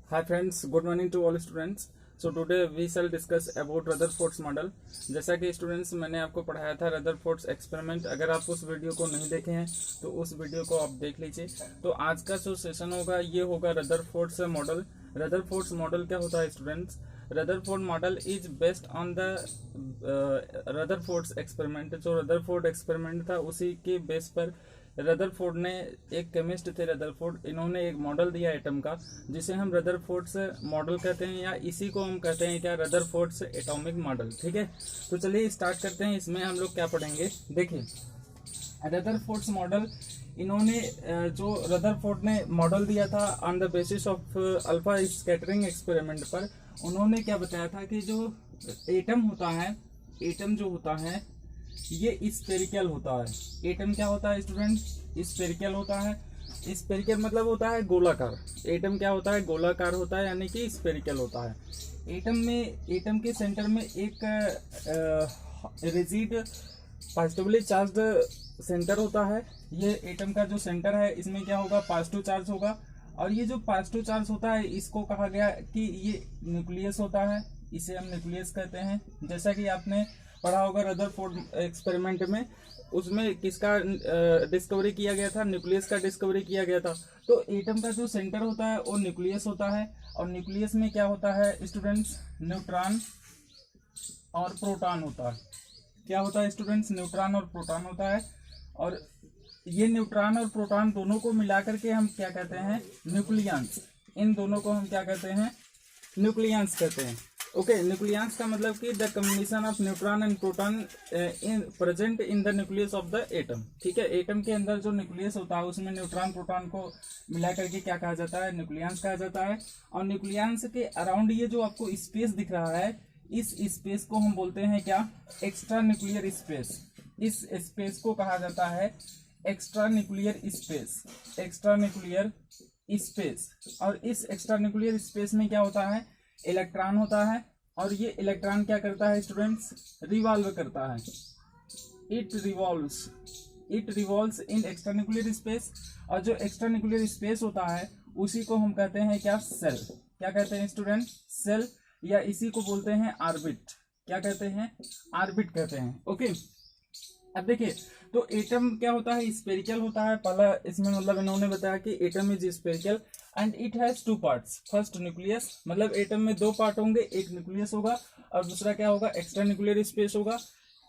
Hi friends, good morning to all students. So today we shall discuss about Rutherford's model. जैसा कि students मैंने आपको पढ़ाया था रदरफोर्ड्स एक्सपेरिमेंट, अगर आप उस वीडियो को नहीं देखे हैं तो उस वीडियो को आप देख लीजिए। तो आज का जो सेशन होगा ये होगा रदरफोर्ड्स मॉडल। रदरफोर्ड्स मॉडल क्या होता है students? Rutherford model is based on the Rutherford's experiment. जो रदरफोर्ड एक्सपेरिमेंट था उसी के बेस पर रदरफोर्ड ने, एक केमिस्ट थे रदरफोर्ड, इन्होंने एक मॉडल दिया एटम का जिसे हम रदरफोर्ड्स मॉडल कहते हैं, या इसी को हम कहते हैं क्या, रदरफोर्ड्स एटॉमिक मॉडल। ठीक है, तो चलिए स्टार्ट करते हैं। इसमें हम लोग क्या पढ़ेंगे, देखिए रदरफोर्ड्स मॉडल, इन्होंने जो रदरफोर्ड ने मॉडल दिया था on the basis of alpha scattering experiment पर, उन्होंने क्या बताया था कि जो एटम होता है, एटम जो होता है ये स्फेरिकल होता है। एटम क्या होता है स्टूडेंट? स्फेरिकल होता है। स्फेरिकल मतलब होता है गोलाकार। एटम क्या होता है? गोलाकार होता है, यानी कि स्फेरिकल होता है। एटम में, एटम के सेंटर में एक रिजिड पॉजिटिवली चार्ज्ड सेंटर होता है। ये एटम का जो सेंटर है इसमें क्या होगा? पॉजिटिव चार्ज होगा। और ये जो पॉजिटिव चार्ज होता है इसको कहा गया कि ये न्यूक्लियस होता है, इसे हम न्यूक्लियस कहते हैं। जैसा कि आपने पढ़ा होगा रदरफोर्ड एक्सपेरिमेंट में, उसमें किसका डिस्कवरी किया गया था? न्यूक्लियस का डिस्कवरी किया गया था। तो एटम का जो सेंटर होता है वो न्यूक्लियस होता है, और न्यूक्लियस में क्या होता है स्टूडेंट्स? न्यूट्रॉन और प्रोटॉन होता है। क्या होता है स्टूडेंट्स? न्यूट्रॉन और प्रोटॉन होता है। और ये न्यूट्रॉन और प्रोटॉन दोनों को मिलाकर के हम क्या कहते हैं? न्यूक्लियंस। इन दोनों को हम क्या कहते हैं? न्यूक्लियंस कहते हैं। ओके, न्यूक्लियंस का मतलब कि the combination of neutron and proton in present in the nucleus of the atom. ठीक है, एटम के अंदर जो न्यूक्लियस होता है उसमें न्यूट्रॉन प्रोटॉन को मिला करके क्या कहा जाता है? न्यूक्लियंस कहा जाता है। और न्यूक्लियंस के अराउंड ये जो आपको स्पेस दिख रहा है, इस स्पेस को हम बोलते हैं क्या? Extra nuclear space. इस स्पेस को कहा जाता है extra nuclear space. Extra nuclear space. और इस एक्स्ट्रा न्यूक्लियर स्पेस में क्या होता है? इलेक्ट्रॉन होता है। और ये इलेक्ट्रॉन क्या करता है स्टूडेंट्स? रिवॉल्व करता है। It revolves in extra nuclear space. और जो एक्स्ट्रा न्यूक्लियर स्पेस होता है उसी को हम कहते हैं क्या? सेल। क्या कहते हैं स्टूडेंट? सेल, या इसी को बोलते हैं ऑर्बिट। क्या कहते हैं? ऑर्बिट कहते हैं। ओके, अब देखिए, तो एटम क्या होता है? स्फेरिकल होता है। पहला इसमें मतलब इन्होंने बताया कि atom is spherical and it has two parts. First nucleus, मतलब एटम में दो पार्ट होंगे, एक न्यूक्लियस होगा और दूसरा क्या होगा? एक्स्ट्रा न्यूक्लियर स्पेस होगा।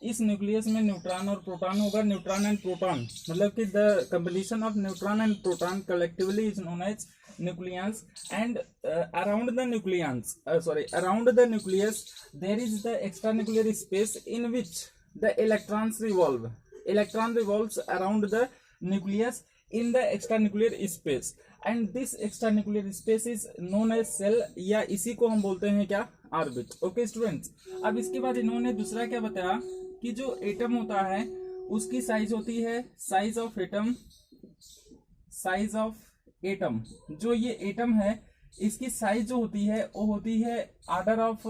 इस न्यूक्लियस में न्यूट्रॉन और प्रोटॉन होगा। न्यूट्रॉन एंड प्रोटॉन मतलब कि the combination of neutron and proton collectively is known as nucleons. And around the nucleus there is the extranuclear space in which the electrons revolve. Electron revolves around the nucleus in the extranuclear space, and this extranuclear space is known as cell, या इसी को हम बोलते हैं क्या? Orbit. Okay students, अब इसके बाद इन्होंने दूसरा क्या बताया कि जो एटम होता है उसकी साइज होती है size of atom. Size of atom, जो ये एटम है इसकी साइज जो होती है वो होती है order of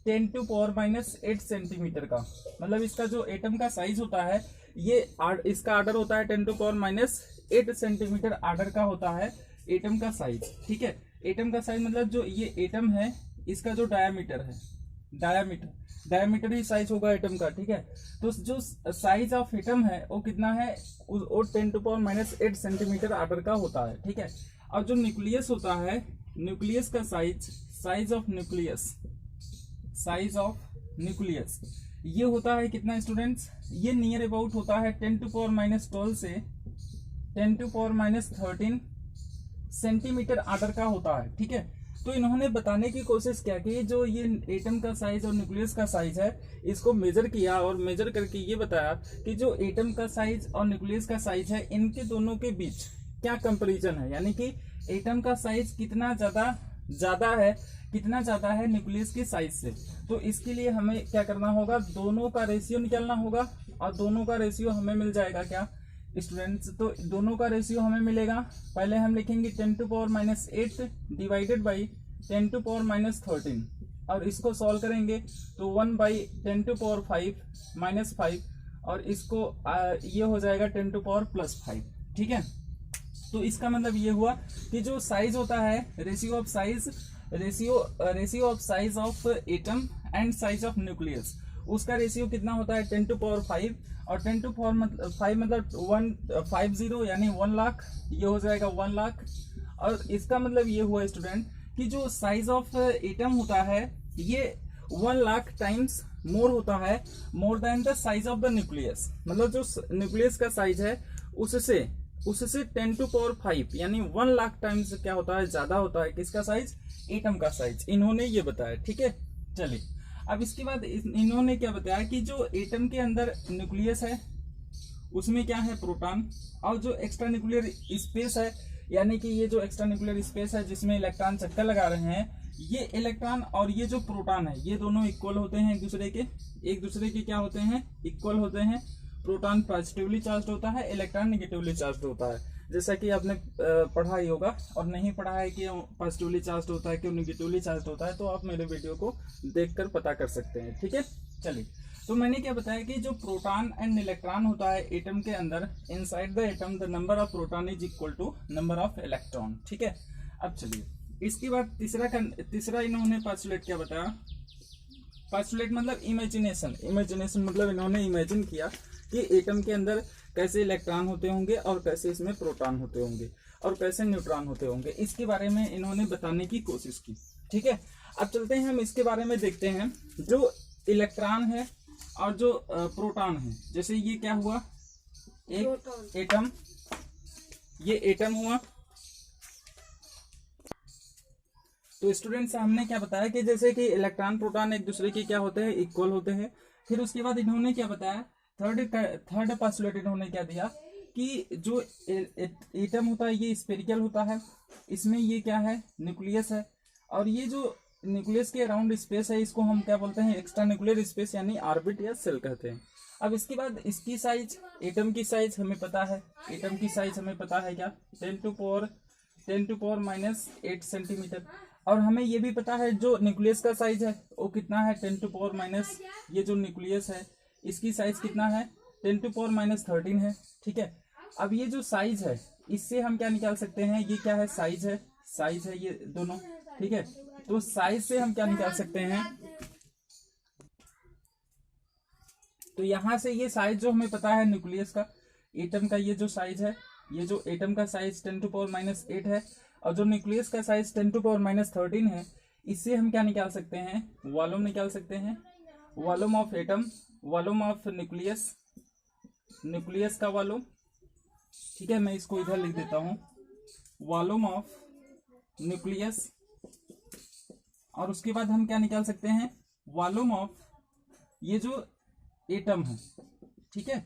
10 to power -8 centimetre का। मतलब इसका जो एटम का साइज होता है ये इसका ऑर्डर होता है 10 to power -8 सेंटीमीटर ऑर्डर का होता है एटम का साइज। ठीक है, एटम का साइज मतलब जो ये एटम है इसका जो डायामीटर है, डायामीटर ही साइज होगा एटम का। ठीक है, तो जो साइज ऑफ एटम है वो कितना है? वो 10 to power -8 सेंटीमीटर ऑर्डर का होता है। ठीक है, और जो न्यूक्लियस होता है, न्यूक्लियस का साइज ऑफ न्यूक्लियस ये होता है कितना स्टूडेंट्स? ये नियर अबाउट होता है 10 to power -12 से 10 to power -13 सेंटीमीटर ऑर्डर का होता है। ठीक है, तो इन्होंने बताने की कोशिश क्या की, जो ये एटम का साइज और न्यूक्लियस का साइज है इसको मेजर किया, और मेजर करके ये बताया कि जो एटम का साइज और न्यूक्लियस का साइज है इनके दोनों के बीच क्या कंपैरिजन है, यानी कि एटम का साइज कितना ज्यादा है न्यूक्लियस के साइज से। तो इसके लिए हमें क्या करना होगा? दोनों का रेशियो निकालना होगा, और दोनों का रेशियो हमें मिल जाएगा क्या स्टूडेंट्स? तो दोनों का रेशियो हमें मिलेगा, पहले हम लिखेंगे 10 to power -8 divided by 10 to power -13, और इसको सॉल्व करेंगे तो 1/10 to power 5 -5, और इसको ये हो जाएगा 10 to power +5। ठीक है, तो इसका मतलब ये हुआ कि जो साइज होता है, ratio of size of atom and size of nucleus, उसका रेशियो कितना होता है 10 टू पावर 5, और 10 टू पावर 5 मतलब 150 यानी 1 लाख, ये हो जाएगा 1 लाख। और इसका मतलब ये हुआ स्टूडेंट कि जो साइज ऑफ एटम होता है ये 1 लाख टाइम्स मोर होता है, more than the size of the nucleus. मतलब जो न्यूक्लियस का साइज है उससे 10 टू पावर 5 यानी 1 लाख टाइम्स क्या होता है, ज्यादा होता है किसका साइज, एटम का साइज। इन्होंने ये बताया, ठीक है। चलिए अब इसके बाद इन्होंने क्या बताया कि जो एटम के अंदर न्यूक्लियस है उसमें क्या है, प्रोटॉन, और जो एक्स्ट्रा न्यूक्लियर स्पेस है यानी कि ये जो एक्स्ट्रा न्यूक्लियर स्पेस है जिसमें इलेक्ट्रॉन चक्कर लगा रहे हैं, ये इलेक्ट्रॉन और ये जो प्रोटॉन है ये दोनों इक्वल होते हैं एक दूसरे के क्या होते हैं, इक्वल होते हैं। प्रोटॉन पॉजिटिवली चार्ज होता है, इलेक्ट्रॉन नेगेटिवली चार्ज होता है, जैसा कि आपने पढ़ा ही होगा। और नहीं पढ़ा है कि पॉजिटिवली चार्ज होता है क्यों नेगेटिवली चार्ज होता है, तो आप मेरे वीडियो को देखकर पता कर सकते हैं, ठीक है। चलिए, तो मैंने क्या बताया कि जो प्रोटॉन एंड इलेक्ट्रॉन होता है एटम के अंदर, inside the atom the number of proton is equal to number of electron, ठीक है। अब चलिए इसके बाद तीसरा इन्होंने पोस्टुलेट क्या बताया, पोस्टुलेट मतलब इमेजिनेशन मतलब इन्होंने इमेजिन किया कि एटम के अंदर कैसे इलेक्ट्रॉन होते होंगे और कैसे इसमें प्रोटॉन होते होंगे और कैसे न्यूट्रॉन होते होंगे, इसके बारे में इन्होंने बताने की कोशिश की, ठीक है। अब चलते हैं हम इसके बारे में देखते हैं। जो इलेक्ट्रॉन है और जो प्रोटॉन है, जैसे ये क्या हुआ, एक एटम, ये एटम हुआ। तो स्टूडेंट्स हमने क्या बताया कि जैसे कि इलेक्ट्रॉन प्रोटॉन एक दूसरे के क्या होते हैं, इक्वल होते हैं। फिर उसके बाद इन्होंने क्या बताया, थर्ड पोस्टुलेट इन्होंने क्या दिया कि जो एटम होता है ये स्फेरिकल होता है, इसमें ये क्या है, न्यूक्लियस है, और ये जो न्यूक्लियस के अराउंड स्पेस है इसको हम क्या बोलते हैं, एक्स्ट्रा न्यूक्लियर स्पेस यानी ऑर्बिट या सेल कहते हैं। अब इसके बाद इसकी साइज, एटम की साइज हमें पता है, एटम की साइज हमें पता है क्या, 10 टू पावर -8 सेंटीमीटर। और हमें ये भी पता है जो न्यूक्लियस का साइज है वो कितना है, 10 टू पावर माइनस, ये जो न्यूक्लियस है इसकी साइज कितना है, 10 टू पावर -13 है, ठीक है। अब ये जो साइज है इससे हम क्या निकाल सकते हैं, ये क्या है, साइज है ये दोनों, ठीक है। तो साइज से हम क्या निकाल सकते हैं, तो यहां से ये साइज जो हमें पता है न्यूक्लियस का, एटम का ये जो साइज है, ये जो एटम का साइज 10 टू पावर -8 है और जो न्यूक्लियस का साइज 10 टू पावर -13 है, इससे हम क्या निकाल सकते हैं, वॉल्यूम निकाल सकते हैं, volume of atom, volume of nucleus का वॉल्यूम, ठीक है। मैं इसको इधर लिख देता हूं, वॉल्यूम ऑफ न्यूक्लियस। और उसके बाद हम क्या निकाल सकते हैं, वॉल्यूम ऑफ ये जो एटम है, ठीक है।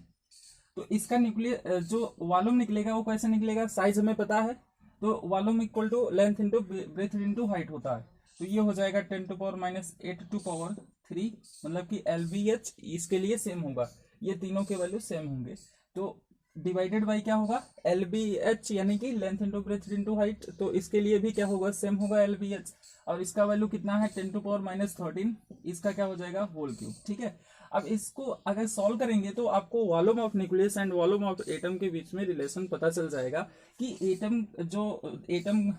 तो इसका न्यूक्लियर जो वॉल्यूम निकलेगा वो कैसे निकलेगा, साइज हमें पता है, तो volume equal to length into breadth into height होता है। तो ये हो जाएगा 10 टू पावर -8 टू पावर 3, मतलब कि LBH इसके लिए सेम होगा, ये तीनों के वैल्यू सेम होंगे। तो डिवाइडेड बाई क्या होगा, LBH यानी कि length into breadth into height, तो इसके लिए भी क्या होगा, सेम होगा LBH। और इसका वैल्यू कितना है, 10 टू पावर -13, इसका क्या हो जाएगा, होल क्यूब, ठीक है। अब इसको अगर सॉल्व करेंगे तो आपको volume of nucleus and volume of atom के बीच में रिलेशन पता चल जाएगा कि एटम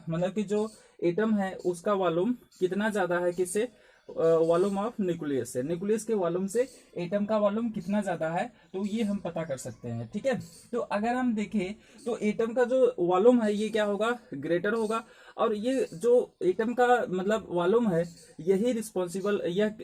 मतलब कि जो एटम है उसका वॉल्यूम कितना ज्यादा है, किससे, वॉल्यूम ऑफ न्यूक्लियस से, न्यूक्लियस के वॉल्यूम से एटम का वॉल्यूम कितना ज्यादा है, तो ये हम पता कर सकते हैं, ठीक है। तो अगर हम देखें तो एटम का जो वॉल्यूम है ये क्या होगा, ग्रेटर होगा, और ये जो एटम का मतलब वॉल्यूम है यही रिस्पॉन्सिबल,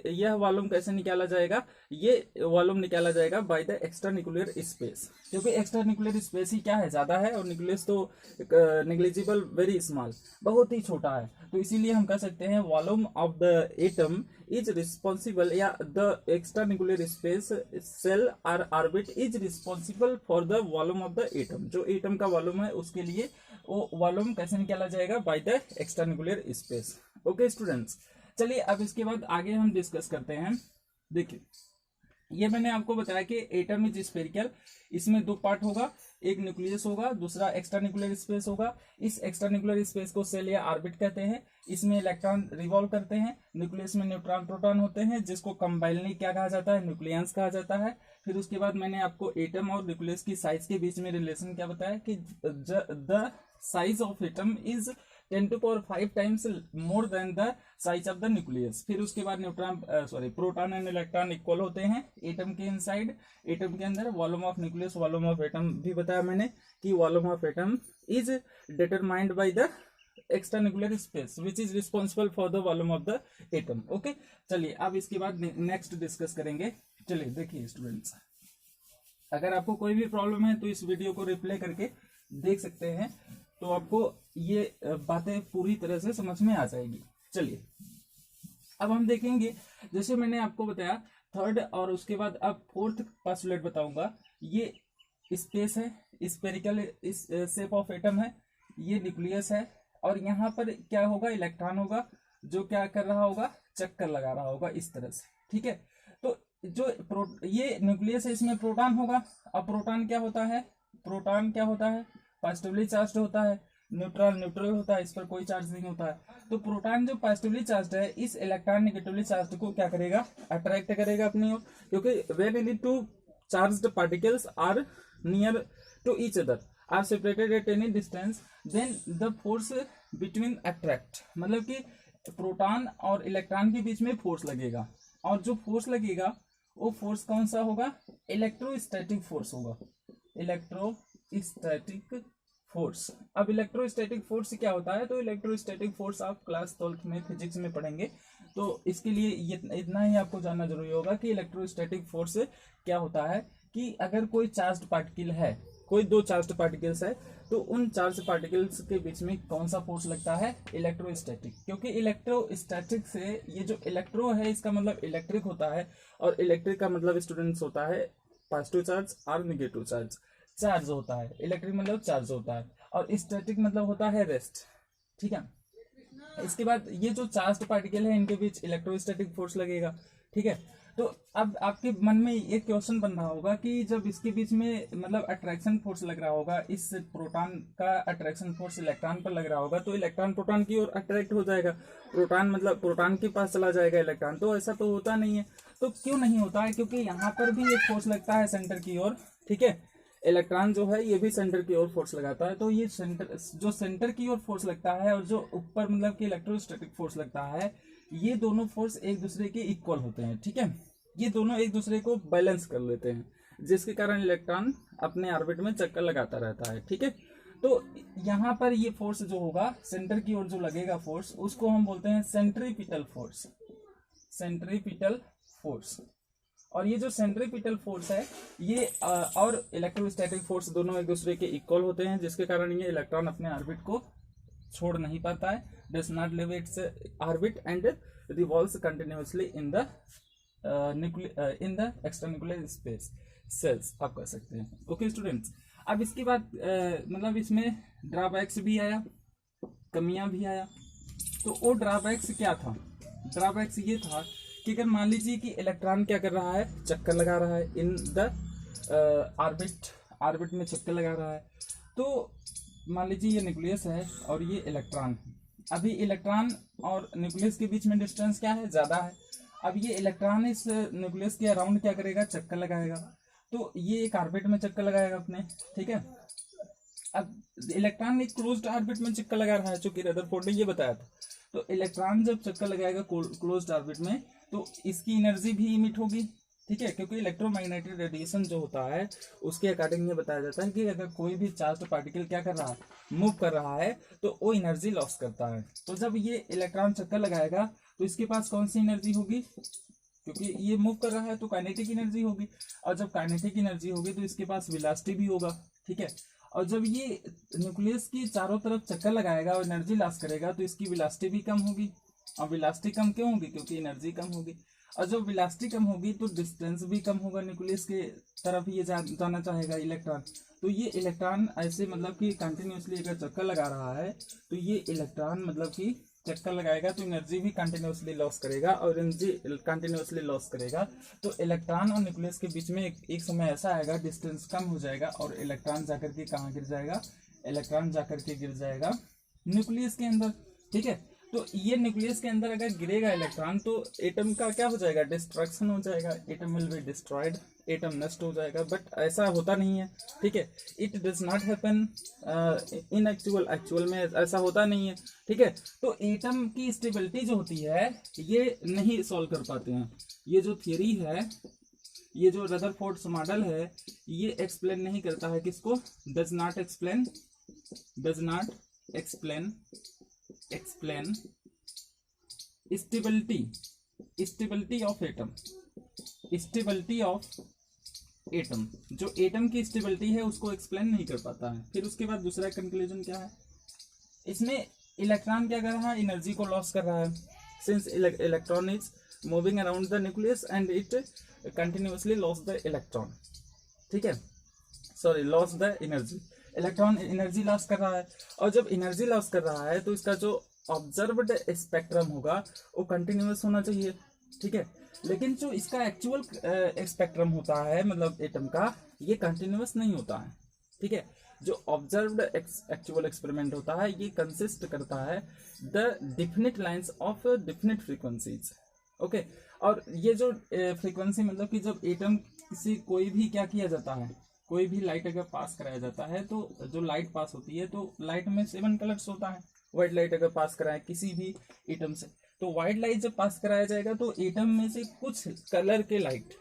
यह वॉल्यूम कैसे निकाला जाएगा, ये वॉल्यूम निकाला जाएगा by the extra nuclear space, क्योंकि एक्स्ट्रा न्यूक्लियर स्पेस ही क्या है, ज्यादा है, और न्यूक्लियस तो नेग्लिजिबल, वेरी स्मॉल, बहुत ही छोटा है। तो इसीलिए हम कह सकते हैं volume of the atom is responsible, या the extra nuclear space cell और orbit is responsible for the volume of the atom. जो एटम का वॉल्यूम है उसके लिए वो वॉल्यूम कैसे निकाला जाएगा, by the extra nuclear space. Okay students, चलिए अब इसके बाद आगे हम डिस्कस करते हैं। देखिए ये मैंने आपको बताया कि एटम इज स्फेरिकल, इसमें दो पार्ट होगा, एक न्यूक्लियस होगा, दूसरा एक्स्ट्रा न्यूक्लियर स्पेस होगा। इस एक्स्ट्रा न्यूक्लियर स्पेस को सेल या ऑर्बिट कहते हैं। इसमें इलेक्ट्रॉन रिवॉल्व करते हैं, न्यूक्लियस में न्यूट्रॉन प्रोटॉन होते हैं, जिसको कंबाइनली क्या कहा जाता है, न्यूक्लियंस कहा जाता है। फिर उसके बाद मैंने आपको एटम और न्यूक्लियस की साइज के बीच में रिलेशन क्या बताया कि the size of atom is 10⁵ times more than the size of the nucleus. फिर उसके बाद प्रोटॉन एंड इलेक्ट्रॉन इक्वल होते हैं एटम के इनसाइड, एटम के अंदर। Volume of nucleus, volume of atom भी बताया मैंने कि volume of atom is determined by the extra nuclear space which is responsible for the volume of the atom. Okay, चलिए अब इसके बाद नेक्स्ट डिस्कस करेंगे। चलिए देखिए स्टूडेंट्स, अगर आपको कोई भी प्रॉब्लम है तो इस वीडियो को रिप्ले करके देख सकते हैं, तो आपको ये बातें पूरी तरह से समझ में आ जाएगी। चलिए अब हम देखेंगे, जैसे मैंने आपको बताया थर्ड और उसके बाद अब फोर्थ पोस्टुलेट बताऊंगा। ये स्पेस है, स्फेरिकल इस शेप ऑफ एटम है, ये न्यूक्लियस है, और यहाँ पर क्या होगा, इलेक्ट्रॉन होगा जो क्या कर रहा होगा, चक्कर लगा रहा होगा इस तरह से। ठीक है, तो जो ये न्यूक्लियस है, इसमें प्रोटॉन होगा। अब प्रोटॉन क्या होता है, प्रोटॉन क्या होता है, पॉजिटिवली चार्ज होता है, न्यूट्रल न्यूट्रल होता है, इस पर कोई चार्ज नहीं होता है। तो प्रोटॉन जो पॉजिटिवली चार्ज है, इस इलेक्ट्रॉन नेगेटिवली चार्ज को क्या करेगा, अट्रैक्ट करेगा अपनी ओर, क्योंकि when any two charged particles are near to each other are separated at any distance then the force between attract, मतलब कि प्रोटॉन और इलेक्ट्रॉन के बीच में फोर्स लगेगा, और जो फोर्स लगेगा वो फोर्स कौन सा होगा, इलेक्ट्रोस्टैटिक फोर्स होगा, इलेक्ट्रोस्टैटिक फोर्स। अब इलेक्ट्रोस्टैटिक फोर्स क्या होता है, तो इलेक्ट्रोस्टैटिक फोर्स आप क्लास 12th में फिजिक्स में पढ़ेंगे, तो इसके लिए इतना ही आपको जानना जरूरी होगा कि इलेक्ट्रोस्टैटिक फोर्स क्या होता है कि अगर कोई चार्ज्ड पार्टिकल है, कोई दो चार्ज्ड पार्टिकल्स है, तो उन चार्ज पार्टिकल्स के बीच में कौन सा फोर्स लगता है, इलेक्ट्रोस्टैटिक। क्योंकि इलेक्ट्रोस्टैटिक से ये जो इलेक्ट्रो है इसका मतलब इलेक्ट्रिक होता है, और इलेक्ट्रिक का मतलब स्टूडेंट्स होता है पॉजिटिव चार्ज और नेगेटिव चार्ज, चार्ज होता है। इलेक्ट्रिक मतलब चार्ज होता है, और स्टैटिक मतलब होता है रेस्ट। ठीक है, इसके बाद ये जो चार्ज्ड पार्टिकल है इनके बीच इलेक्ट्रोस्टैटिक फोर्स लगेगा। ठीक है, तो अब आपके मन में एक क्वेश्चन बन रहा होगा कि जब इसके बीच में मतलब अट्रैक्शन फोर्स लग रहा होगा, इस प्रोटॉन का अट्रैक्शन फोर्स इलेक्ट्रॉन पर लग रहा होगा, तो इलेक्ट्रॉन प्रोटॉन की ओर अट्रैक्ट हो जाएगा, प्रोटॉन मतलब प्रोटॉन के पास चला जाएगा इलेक्ट्रॉन। तो ऐसा तो होता नहीं है। तो क्यों नहीं होता है, क्योंकि यहाँ पर भी एक फोर्स लगता है सेंटर की ओर। ठीक है, इलेक्ट्रॉन जो है ये भी सेंटर की ओर फोर्स लगाता है, तो ये सेंटर की ओर फोर्स लगता है और जो ऊपर मतलब कि इलेक्ट्रोस्टैटिक फोर्स लगता है, ये दोनों फोर्स एक दूसरे के इक्वल होते हैं। ठीक है, ये दोनों एक दूसरे को बैलेंस कर लेते हैं, जिसके कारण इलेक्ट्रॉन अपने ऑर्बिट में चक्कर लगाता रहता है। ठीक है, तो यहाँ पर ये फोर्स जो होगा सेंटर की ओर जो लगेगा फोर्स, उसको हम बोलते हैं सेंट्रीपिटल फोर्स, सेंट्रीपिटल फोर्स। और ये जो सेंट्रीपिटल फोर्स है ये और इलेक्ट्रोस्टैटिक फोर्स दोनों एक दूसरे के इक्वल होते हैं, जिसके कारण ये इलेक्ट्रॉन अपने ऑर्बिट को छोड़ नहीं पाता है, does not leave its orbit and revolves continuously in the extra nuclear space cells, आप कह सकते हैं। ओके स्टूडेंट्स, अब इसके बाद मतलब इसमें ड्रॉबैक्स भी आया, कमियां भी आया। तो वो ड्रॉबैक्स क्या था, ड्रॉबैक्स ये था कि अगर मान लीजिए कि इलेक्ट्रॉन क्या कर रहा है, चक्कर लगा रहा है इन द ऑर्बिट में चक्कर लगा रहा है। तो मान लीजिए ये न्यूक्लियस है और ये इलेक्ट्रॉन है। अभी इलेक्ट्रॉन और न्यूक्लियस के बीच में डिस्टेंस क्या है, ज्यादा है। अब ये इलेक्ट्रॉन इस न्यूक्लियस के अराउंड क्या करेगा, चक्कर लगाएगा। तो ये एक ऑर्बिट में चक्कर लगाएगा अपने। ठीक है, अब इलेक्ट्रॉन एक क्लोज्ड ऑर्बिट में चक्कर लगा रहा है, जो कि रदरफोर्ड ने ये बताया था। तो इलेक्ट्रॉन जब चक्कर लगाएगा क्लोज्ड ऑर्बिट में, तो इसकी एनर्जी भी इमिट होगी। ठीक है, क्योंकि इलेक्ट्रोमैग्नेटिक रेडिएशन जो होता है उसके अकॉर्डिंग ये बताया जाता है कि अगर कोई भी चार्ज पार्टिकल क्या कर रहा है, मूव कर रहा है, तो वो एनर्जी लॉस करता है। तो जब ये इलेक्ट्रॉन चक्कर लगाएगा तो इसके पास कौन सी एनर्जी होगी, क्योंकि ये मूव कर रहा है तो काइनेटिक एनर्जी होगी, और जब काइनेटिक एनर्जी होगी तो इसके पास वेलोसिटी भी होगा। ठीक है, और जब ये न्यूक्लियस की चारों तरफ चक्कर लगाएगा और एनर्जी लॉस करेगा तो इसकी वेलोसिटी भी कम होगी। और वेलोसिटी कम क्यों होगी, क्योंकि एनर्जी कम होगी। और जब वेलोसिटी कम होगी तो डिस्टेंस भी कम होगा, न्यूक्लियस के तरफ ये जाना चाहेगा इलेक्ट्रॉन। तो ये इलेक्ट्रॉन ऐसे मतलब कि कंटिन्यूसली अगर चक्कर लगा रहा है तो ये इलेक्ट्रॉन मतलब कि चक्कर लगाएगा तो एनर्जी भी कंटिन्यूसली लॉस करेगा, और एनर्जी कंटिन्यूसली लॉस करेगा तो इलेक्ट्रॉन और न्यूक्लियस के बीच में एक समय ऐसा आएगा, डिस्टेंस कम हो जाएगा और इलेक्ट्रॉन जाकर के कहाँ गिर जाएगा, इलेक्ट्रॉन जाकर के गिर जाएगा न्यूक्लियस के अंदर। ठीक है, तो ये न्यूक्लियस के अंदर अगर गिरेगा इलेक्ट्रॉन तो एटम का क्या हो जाएगा, डिस्ट्रक्शन हो जाएगा, atom will be destroyed atom नष्ट हो जाएगा, बट ऐसा होता नहीं है, ठीक है। It does not happen in actual में ऐसा होता नहीं है, ठीक है। तो एटम की स्टेबिलिटी जो होती है ये नहीं सॉल्व कर पाते हैं। ये जो थियरी है, ये जो रदरफोर्ड मॉडल है, ये एक्सप्लेन नहीं करता है किसको, does not explain stability of atom, जो एटम की स्टेबिलिटी है उसको एक्सप्लेन नहीं कर पाता है। फिर उसके बाद दूसरा कंक्लूजन क्या है, इसमें इलेक्ट्रॉन क्या कर रहा है, एनर्जी को लॉस कर रहा है। Since electron is moving around the nucleus and it continuously loss the electron, ठीक है, sorry loss the energy. Electron energy loss कर रहा है, और जब एनर्जी लॉस कर रहा है तो इसका जो ऑब्जर्व्ड स्पेक्ट्रम होगा वो कंटिन्यूअस होना चाहिए, ठीक है। लेकिन जो इसका एक्चुअल स्पेक्ट्रम होता है मतलब एटम का, ये कंटिन्यूअस नहीं होता है, ठीक है। जो ऑब्जर्व्ड एक्चुअल एक्सपेरिमेंट होता है ये कंसिस्ट करता है the definite lines of definite frequencies, okay. और ये जो फ्रीक्वेंसी मतलब कि जब एटम किसी कोई भी क्या किया जाता है, कोई भी लाइट अगर पास कराया जाता है तो जो लाइट पास होती है तो लाइट में 7 कलर्स होता है। व्हाइट लाइट अगर पास कराए किसी भी एटम से, तो व्हाइट लाइट जब पास कराया जाएगा तो एटम में से कुछ कलर के लाइट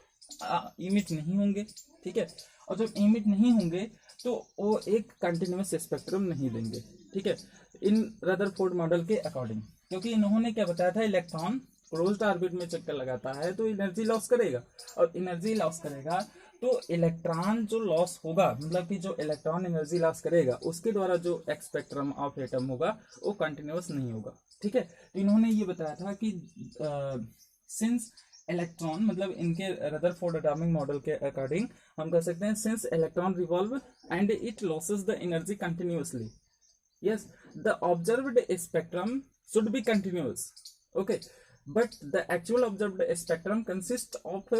इमिट नहीं होंगे, ठीक है। और जब इमिट नहीं होंगे तो वो एक कंटिन्यूअस स्पेक्ट्रम नहीं देंगे, ठीक है, इन रदरफोर्ड मॉडल के अकॉर्डिंग। क्योंकि इन्होंने क्या बताया था, इलेक्ट्रॉन क्लोज्ड ऑर्बिट में चक्कर लगाता है तो एनर्जी लॉस करेगा, और एनर्जी लॉस करेगा तो इलेक्ट्रॉन जो लॉस होगा मतलब कि जो इलेक्ट्रॉन एनर्जी लॉस करेगा उसके द्वारा जो स्पेक्ट्रम ऑफ एटम होगा वो कंटिन्यूअस नहीं होगा, ठीक है। तो इन्होंने ये बताया था कि सिंस इलेक्ट्रॉन मतलब इनके रदरफोर्ड एटॉमिक मॉडल के अकॉर्डिंग हम कह सकते हैं, since electron revolve and it losses the energy continuously, yes, the observed spectrum should be continuous, okay, but the actual observed spectrum consists of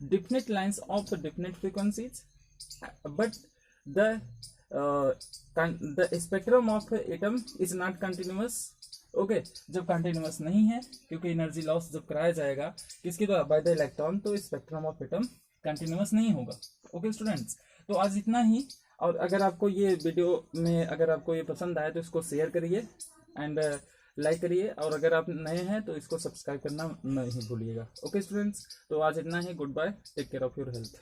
definite lines of definite frequencies, but the spectrum of atom is not continuous, okay। जब continuous नहीं है क्योंकि energy loss जब कराया जाएगा किसके द्वारा, by the electron, तो स्पेक्ट्रम ऑफ एटम कंटिन्यूअस नहीं होगा, ओके स्टूडेंट्स। तो आज इतना ही, और अगर आपको ये वीडियो में अगर आपको ये पसंद आए तो इसको शेयर करिए एंड लाइक करिए, और अगर आप नए हैं तो इसको सब्सक्राइब करना नहीं भूलिएगा, ओके स्टूडेंट्स। तो आज इतना ही, good bye, take care of your health.